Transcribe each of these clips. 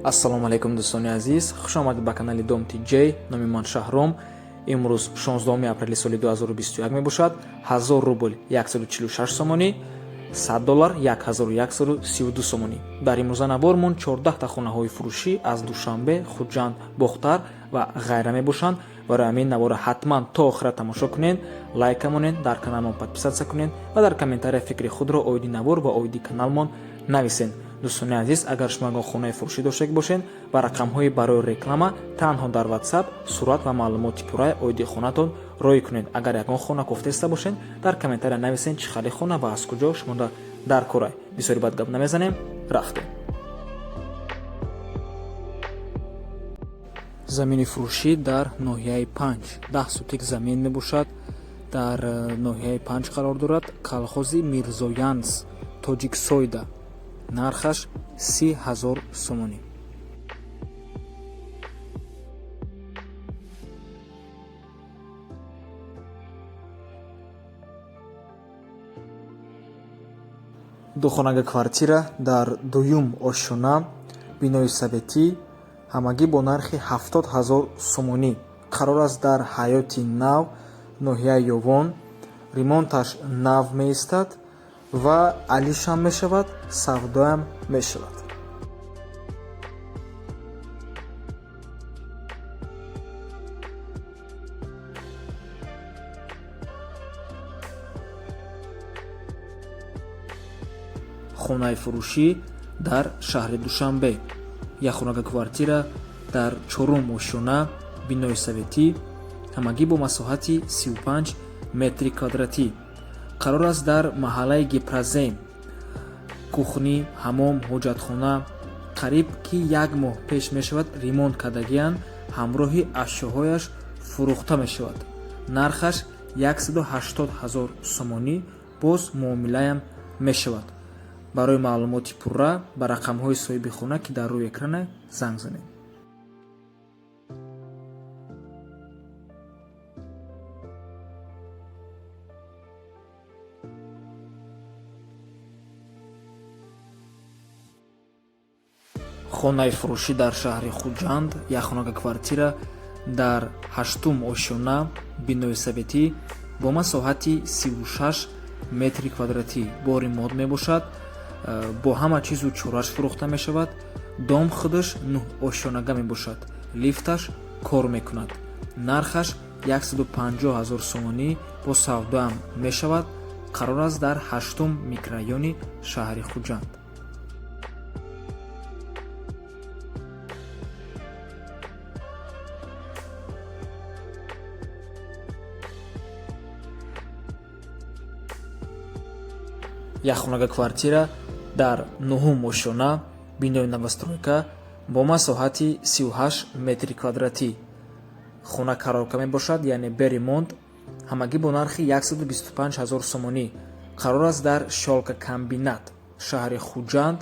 ассалому алайкум дӯстони азиз, хуш омадед ба канали Dom TJ. номи ман Шаҳром. имрӯз 16 апрели соли 2021 мебошад. 1000 рубл 146 сомонӣ, $100 1132 сомонӣ. дар имрӯза набормон 14 хонаҳои фурӯшӣ аз Душанбе, Хуҷанд, Бохтар ва ғайра мебошанд. барои ҳамин навора ҳатман то охира тамошо кунед, лайка монед, дар каналмон подписатсия кунед ва дар комментария фикри худро оиди навор ва оиди каналмон нависед. дӯстони азиз, агар шумо ягон хонаи фурӯшӣ дошта бошед ва рақамҳои барои реклама танҳо дар WhatsApp сурат ва маълумоти пурраи оиди хонатон роӣ кунед. агар ягон хона кофтаиста бошед, дар комментария нависед чӣ хали хона ва аз куҷо шумо дар корай. бисёри бад гап намезанем, рафтем. замини фурӯшӣ дар ноҳияи 5 10 сутик замин мебошад. дар ноҳияи 5 қарор дорад. калхози Мирзоянс, Тоҷиксойда. нархаш 30,000 сомонӣ. духонага квартира дар дуюм ошшона, бинои советӣ, ҳамагӣ бо нархи 70,000 сомонӣ. қарор аст дар ҳаёти нав, ноҳияи Ёвон. ремонташ нав меистад ва алишам мешавад, савдоям мешавад. хонаи фурӯшӣ дар шаҳри Душанбе. якхонага квартира дар 4 ошшона, бинои советӣ, ҳамагӣ бо масоҳати 35 метри квадратӣ. қарор аст дар маҳаллаи Гипразем. кухни, ҳамом, ҳоҷатхона қариб ки 1 моҳ пеш мешавад ремонт кардагианд, ҳамроҳи ашёҳояш фурӯхта мешавад. нархаш 180,000 сомонӣ, боз муомилаям мешавад. барои маълумоти пурра ба рақамҳои соҳиби хона ки дар рӯи экрана занг занед. хонаи фурӯшӣ дар шаҳри Хуҷанд, якхонага квартира дар 8 ошшона, бинои советӣ, бо масоҳати 36 метри квадратӣ, бо ремонт мебошад, бо ҳама чизу чораш фурӯхта мешавад. дом худаш 9 ошшонага мебошад, лифташ кор мекунад. нархаш 150,000 сомонӣ, бо савдоам мешавад. қарор аст дар 8 микрорайони шаҳри Хуҷанд. якхонага квартира дар 9 ошшона, бинои новостройка, бо масоҳати 38 метри квадратӣ. хона карорка мебошад, яъне бе ремонт, ҳамагӣ бо нархи 125,000 сомонӣ. қарор аст дар Шолка комбинат, шаҳри Хуҷанд.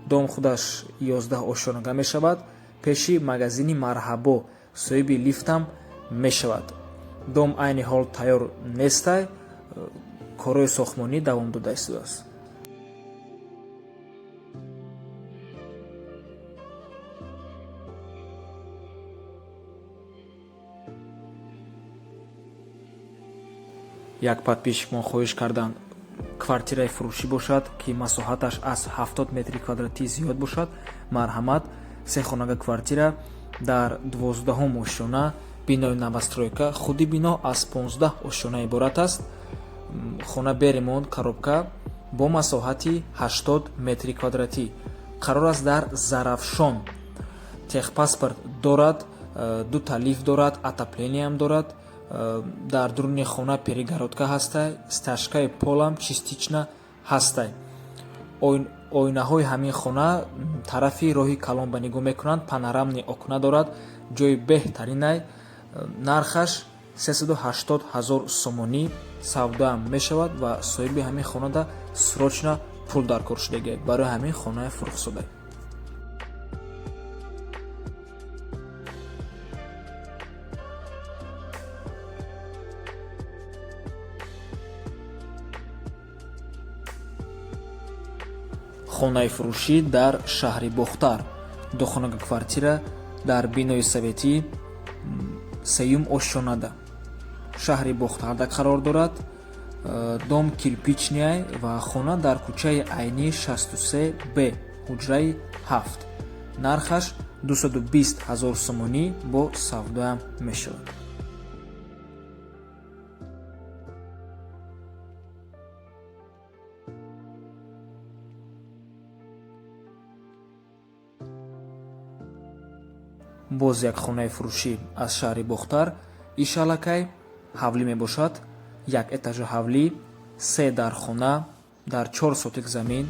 дом худаш 11 ошшонага мешавад, пеши магазини Марҳабо, соҳиби лифтам мешавад. дом айни ҳол тайёр нестай, корои сохтмонӣ давом дода истодааст. як подписчик мо хоҳиш карданд квартираи фурӯшӣ бошад ки масоҳаташ аз 70 метри квадратӣ зиёд бошад. марҳамат, сехонага квартира дар 12 ошшона, бинои новостройка. худи бино аз 15 ошшона иборат аст. хона бе ремонт, коробка, бо масоҳати 80 метри квадратӣ. қарор аст дар Зарафшон. техпаспорт дорад, 2 талиф дорад, отоплениям дорад. дар дуруни хона перегородка ҳастай, стяжкаи полам чистична ҳастай. оинаҳои ҳамин хона тарафи роҳи калон ба нигоҳ мекунанд. панорамни окна дорад, ҷои беҳтаринай. нархаш 380,000 сомонӣ, савдоам мешавад ва соҳиби ҳамин хонада срочна пул дар кор шудагӣ барои ҳамин хонаи фурӯхшуда. хонаи фурӯшӣ дар шаҳри Бохтар, духонага квартира дар бинои советӣ сеюм ошшонада шаҳри бохтарда қарор дорад. дом кирпичняй ва хона дар кӯчаи айнӣ 63 б ҳуҷраи 7. нархаш 220 000 сомонӣ бо савдоам мешавад. боз як хонаи фурӯшӣ аз шаҳри бохтар. ишалакай ҳавлӣ мебошад. як этажа ҳавлӣ, 3 дар хона дар 4 сотик замин.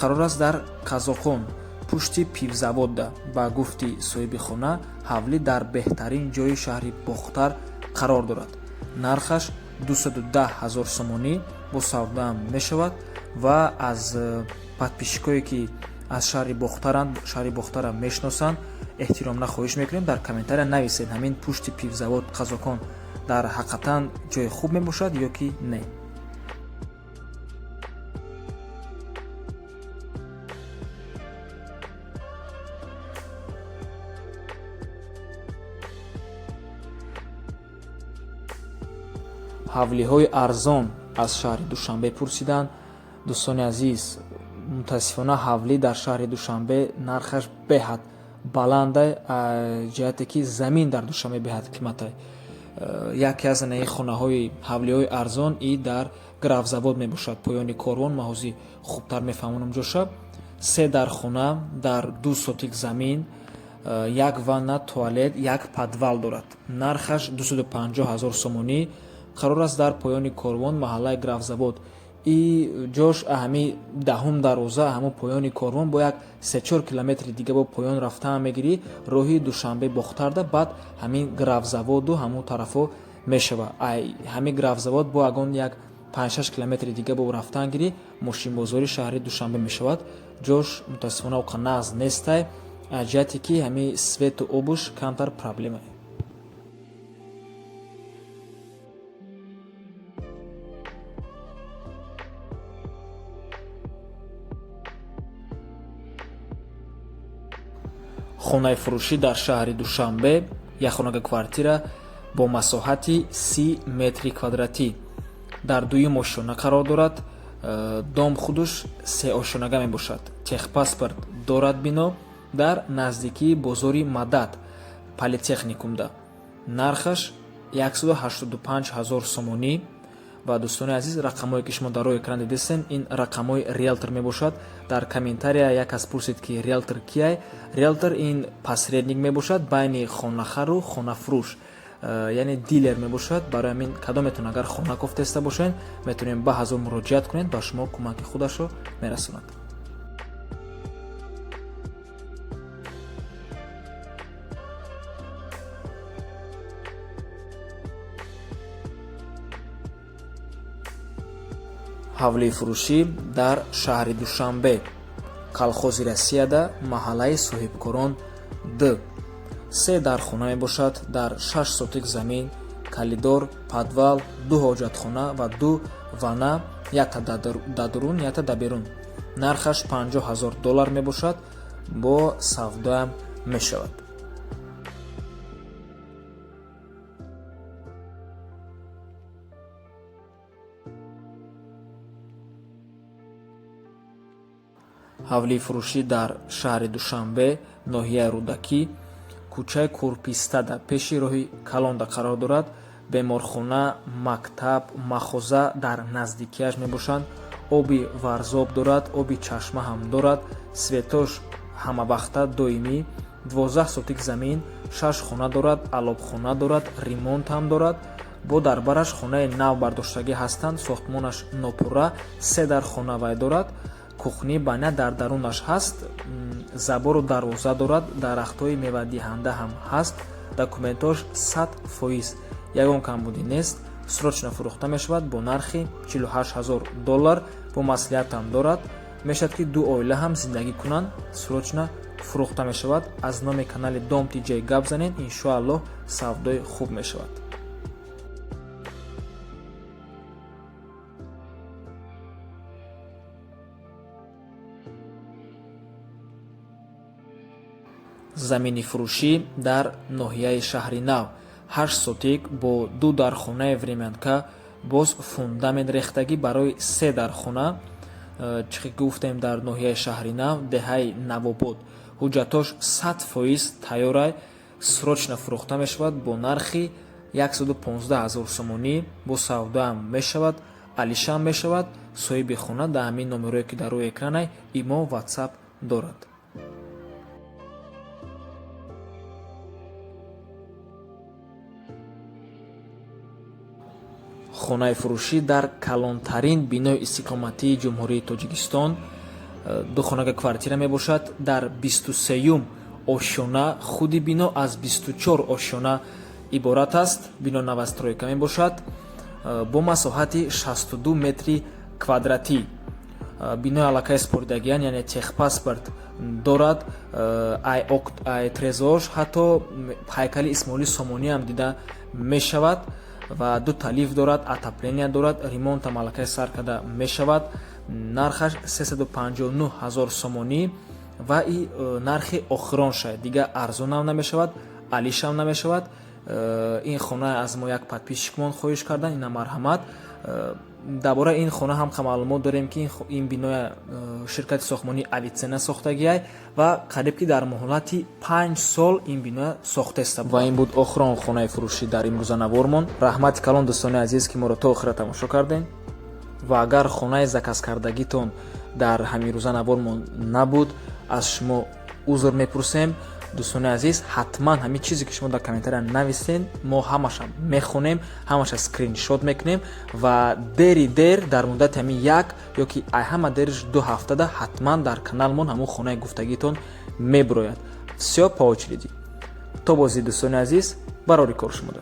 қарор аст дар қазоқон пушти пивзавода. ба гуфти соҳиби хона ҳавлӣ дар беҳтарин ҷои шаҳри бохтар қарор дорад. нархаш 210 000 сомонӣ бо савдоам мешавад ва аз подписчикое ки аз шаҳри бохтара мешиносанд эҳтиромна хоҳиш мекунем дар комментария нависед ҳамин пушти пивзавод қазокон дар ҳақиқатан ҷои хуб мебошад ё ки не. ҳавлиҳои арзон аз шаҳри душанбе пурсиданд. дӯстони азиз, мутаассифона ҳавлӣ дар шаҳри душанбе нархаш беҳад баландай, ҷиҳате ки замин дар душанбе беҳад қиматай. яке аз хонаҳои ҳавлиҳои арзон и дар графзавод мебошад. поёни корвон маҳози хубтар мефаҳмонам ҷоша. 3 дар хона дар 2 сотик замин, як ванна, туалет, як подвал дорад. нархаш 250 000 сомонӣ. қарор аст дар поёни корвон маҳаллаи графзавод. и ҷош ҳами 10 дароза ҳамун поёни корвон бо як 3-4 километри дига бо поён рафтан мегирӣ роҳи душанбе бохтарда баъд ҳамин графзаводу ҳамун тарафо мешава. ҳамин графзавод бо агон як 5-6 километри дига бо рафтан гирӣ мошинбозори шаҳри душанбе мешавад. ҷош мутаассифона оқа нағз нестай, ҷиҳате ки ҳамин свету обуш камтар проблема. хонаи фурӯшӣ дар шаҳри душанбе, як хонага квартира бо масоҳати 30 метри квадратӣ дар дуюм ошшона қарор дорад. дом худуш 3 ошшонага мебошад. техпаспорт дорад бино дар наздикии бозори мадад политехникумда. нархаш 185 000 сомонӣ. ва дӯстони азиз, рақамое ки шумо дар роҳи экран дидесен, ин рақамои риэлтор мебошад. дар комментария як кас пурсид ки риэлтор кияй. риэлтор ин посредник мебошад байни хонахару хонафурӯш, яъне дилер мебошад. барои ҳамин кадометон агар хона кофтеста бошен метавонем ба ҳазор муроҷиат кунед, ба шумо кӯмаки худашро мерасонад. ҳавлии фурӯшӣ дар шаҳри душанбе, колхози россияда, маҳаллаи соҳибкорон д. 3 дар хона мебошад дар 6 сотик замин, калидор, подвал, 2 ҳоҷатхона ва 2 ванна, якта да дурун, якта да берун. нархаш $50,000 мебошад, бо савдоам мешавад. ҳавлии фурӯшӣ дар шаҳри душанбе, ноҳияи рӯдакӣ, кӯчаи курпистада пеши роҳи калонда қарор дорад. беморхона, мактаб, махоза дар наздикияш мебошанд. оби варзоб дорад, оби чашма ҳам дорад. светош ҳамавақта доимӣ. 12 сотик замин, 6 хона дорад, алобхона дорад, ремонт ҳам дорад. бо дарбараш хонаи нав бардоштагӣ ҳастанд. сохтмонаш нопурра, 3 дар хона вай дорад. кухни баня дар дарунаш ҳаст. забору дарвоза дорад. дарахтҳои мевадиҳанда ҳам ҳаст. документош 100%. ягон камбудӣ нест. срочно фурӯхта мешавад бо нархи $48,000. бо маслиҳатам дорад. мешавад ки ду оила ҳам зиндагӣ кунанд. срочно фурӯхта мешавад. аз номи канали Dom TJ гап занед, иншоаллоҳ савдои хуб мешавад. замини фурӯшӣ дар ноҳияи шаҳри нав 8 сотик бо 2 дархонаи времянка, боз фундамент рехтагӣ барои 3 дархона. Чӣ ки гуфтем, дар ноҳияи шаҳри нав, деҳаи Навобод. ҳуҷҷатош 100% тайёрай, срочно фурӯхта мешавад бо нархи 115 000 сомонӣ. Бо савдоам мешавад, алишам мешавад. соҳиби хона дар ҳамин номерое ки дар рӯи экранай имо ватсап дорад. хонаи фурӯшӣ дар калонтарин бинои истиқоматии ҷумҳурии Тоҷикистон. ду хонаga квартира мебошад. Дар 23-ум ошёна. Худи бино аз 24 ошёна иборат аст. бино навастройка мебошад бо масоҳати 62 метри квадратӣ. бинои аллакай споридагиан, яъне техпаспорт дорад. ай трезош, ҳатто ҳайкали Исмоили Сомонӣ ҳам дида мешавад ва ду талиф дорад, отопление дорад, ремонтам аллакай сар карда мешавад. нархаш 359 000 сомонӣ ва и нархи охирон шаед, дига арзонам намешавад, алишам намешавад. ин хона аз мо як подписчикмон хоҳиш кардан, ина марҳамат. дар бораи ин хона ҳам маълумот дорем ки ин бинои ширкати сохтмонии Авиценна сохтагиай ва қариб ки дар муҳлати 5 сол ин бино сохтаста. ва ин буд охирони хонаи фурӯшӣ дар имрӯзанавормон. раҳмати калон дӯстони азиз ки моро то охира тамошо кардем. ва агар хонаи закаскардагитон дар ҳамин рӯзанавормон набуд, аз шумо узр мепурсем. дӯстони азиз, ҳатман ҳамин чизе ки шумо дар комментария нависен, мо ҳамаша мехонем, ҳамаша скриншот мекунем ва дери дер дар муддати ҳамин як ё ки ҳама дериш 2 ҳафтада ҳатман дар каналмон ҳамун хонаи гуфтагитон мебирояд. Всё по очереди. То бози дӯстони азиз, барори кор шумода.